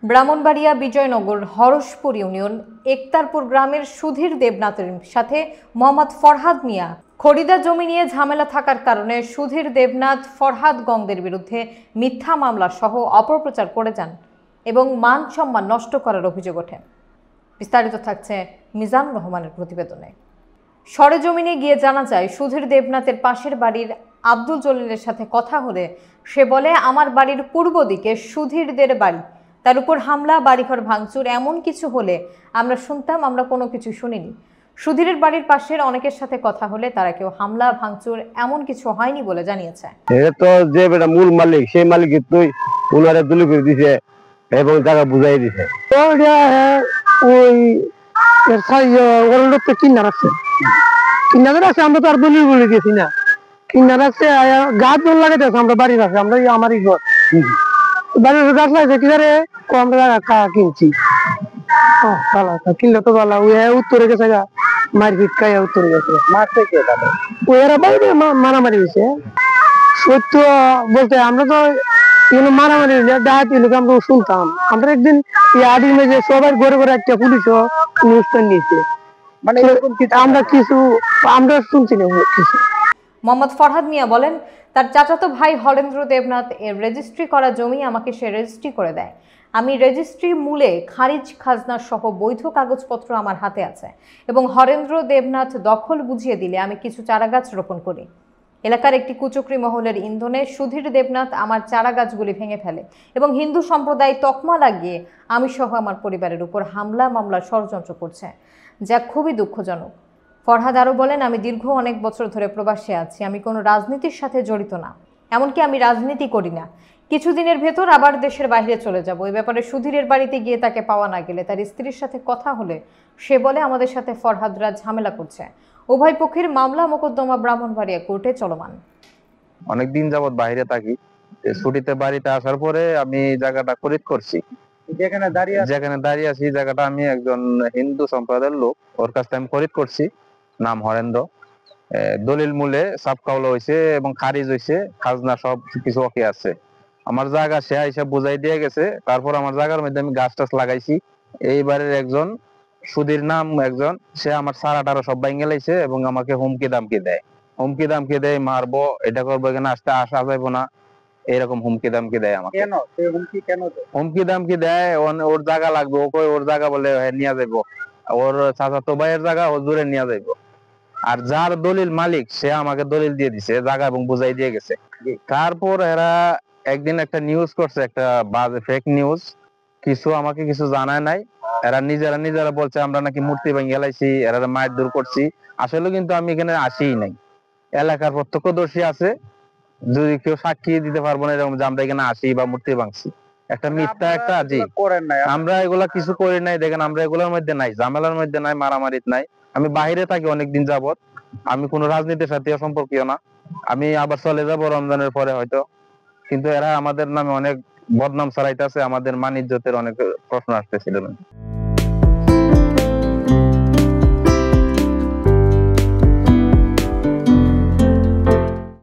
Brahmanbaria Bijoynagar Harashpur union Ektarpur গ্রামের সুধীর দেবনাথের সাথে মোহাম্মদ ফরহাদ মিয়া খরিদা জমি নিয়ে ঝামেলা থাকার কারণে সুধীর দেবনাথ ফরহাদ গংদের বিরুদ্ধে মিথ্যা মামলা সহ অপপ্রচার করে যান এবং মান সম্মান নষ্ট করার অভিযোগ ওঠে। বিস্তারিত থাকছে মিজানুর রহমানের প্রতিবেদনে। সরেজমিনে গিয়ে জানা যায়, সুধীর দেবনাথের পাশের বাড়ির আব্দুল জলিলের সাথে কথা হলে সে বলে, আমার বাড়ির পূর্ব দিকে সুধীরদের বাড়ি, তার উপর হামলা, বাড়িঘর ভাঙচুর এমন কিছু হলে আমরা শুনতাম, আমরা কোনো কিছু শুনিনি। সুধীরের বাড়ির পাশের অনেকের সাথে কথা হলে তারা কেউ হামলা ভাঙচুর এমন কিছু হয়নি বলে জানিয়েছে। তো যে বেটা মূল মালিক, সেই মালিক তুই উনারে দলি করে দিছে এবং জায়গা বুঝাই দিছে। ওই কিনা রাখছে, আমরা তো আর দলিল বলে গেছি না, কিনা রাখছে গাছ জল লাগাইতেছে। আমরা বাড়ির আছে, আমরা আমারই ঘর বাড়ির গাছ লাগাইছে কিনারে আমরা কিনছি। কিনলে তো ভালো, উত্তরে গেছে গা মারপিট খাইয়া উত্তরে গেছে। ওরা বাইরে মারামারি হয়েছে। সত্য বলতে আমরা তো মারামারি ডাহাতি লোক আমরা শুনতাম। আমরা একদিন সবার ঘরে ঘরে একটা পুলিশ অনুষ্ঠান নিয়েছে, মানে আমরা শুনছি না কিছু। মোহাম্মদ ফরহাদ মিয়া বলেন, তার চাচাতো ভাই হরেন্দ্র দেবনাথ এর রেজিস্ট্রি করা জমি আমাকে সে রেজিস্ট্রি করে দেয়। আমি রেজিস্ট্রি মূলে খারিজ খাজনা সহ বৈধ কাগজপত্র আমার হাতে আছে এবং হরেন্দ্র দেবনাথ দখল বুঝিয়ে দিলে আমি কিছু চারাগাছ রোপণ করি। এলাকার একটি কুচক্রি মহলের ইন্ধনে সুধীর দেবনাথ আমার চারাগাছগুলি ভেঙে ফেলে এবং হিন্দু সম্প্রদায় তকমা লাগিয়ে আমি সহ আমার পরিবারের উপর হামলা মামলা ষড়যন্ত্র করছে, যা খুবই দুঃখজনক। ফরহাদ আরও বলেন, আমি দীর্ঘ অনেক বছর ধরে প্রবাসে আছি, আমি কোনো রাজনীতির সাথে জড়িত না, এমনকি আমি রাজনীতি করি না। কিছুদিনের ভেতর আবার দেশের বাইরে চলে যাব। এই ব্যাপারে সুধীরের বাড়িতে গিয়ে তাকে পাওয়া না গেলে তার স্ত্রীর সাথে কথা হলে সে বলে, আমাদের সাথে ফরহাদরা ঝামেলা করছে। উভয় পক্ষের মামলা মোকদ্দমা ব্রাহ্মণবাড়িয়া কোর্টে চলমান। অনেকদিন যাবৎ বাইরে থাকি, ছুটিতে বাড়িতে আসার পরে আমি জায়গাটা খরিদ করছি। যেখানে দাঁড়িয়ে আছি জায়গাটা আমি একজন হিন্দু সম্প্রদায়ের লোক, ওর কাছ থেকে আমি খরিদ করছি, নাম হরেন্দ্র। দলিল মূলে সাবকাউলা হয়েছে এবং খারিজ হয়েছে, খাজনা সব কিছু ওকে আছে। আমার জায়গা সে হিসাব বুঝাই দিয়ে গেছে। তারপর আমার জায়গার মধ্যে আমি গাছ টাছ লাগাইছি। এইবারের একজন সুধীর নাম একজন, সে আমার সারাটারা সব ভাঙে লাইছে এবং আমাকে হুমকি দামকি দেয়, মারবো, এটা করবো, এখানে আসা যাইবো না, এরকম হুমকি দামকি দেয় আমাকে। হুমকি দামকি দেয়, ওর জায়গা লাগবে, ওর জায়গা বলে নিয়ে যাইবো, ওর চাচাতো ভাইয়ের জায়গা ও দূরে নিয়ে যাইবো। আর যার দলিল মালিক সে আমাকে দলিল দিয়ে দিছে জায়গা এবং বুঝাই দিয়ে গেছে। তারপর এরা একদিন একটা নিউজ করছে, একটা বাজে ফেক নিউজ, আমাকে কিছু জানায় নাই। এরা নিজেরা বলছে আমরা নাকি মূর্তি ভেঙে গেলাইছি, এরা মায়ের দূর করছি। আসলে কিন্তু আমি এখানে আসিই নাই। এলাকার প্রত্যক্ষদর্শী আছে, যদি কেউ সাক্ষী দিতে পারবো না এরকম যে আমরা এখানে আসি বা মূর্তি ভাঙছি। একটা মিথ্যা একটা জি, আমরা এগুলা কিছু করি নাই। দেখেন আমরা এগুলোর মধ্যে নাই, ঝামেলার মধ্যে নাই, মারামারিত নাই। আমি বাইরে থাকি অনেকদিন যাবত, আমি কোনো রাজনীতির সাথে সম্পর্কীয় না। আমি আবার চলে যাবো রমজানের পরে হয়তো। কিন্তু এরা আমাদের নামে অনেক বদনাম ছড়াইতেছে, আমাদের মান ইজ্জতের অনেক প্রশ্ন আসতেছিল।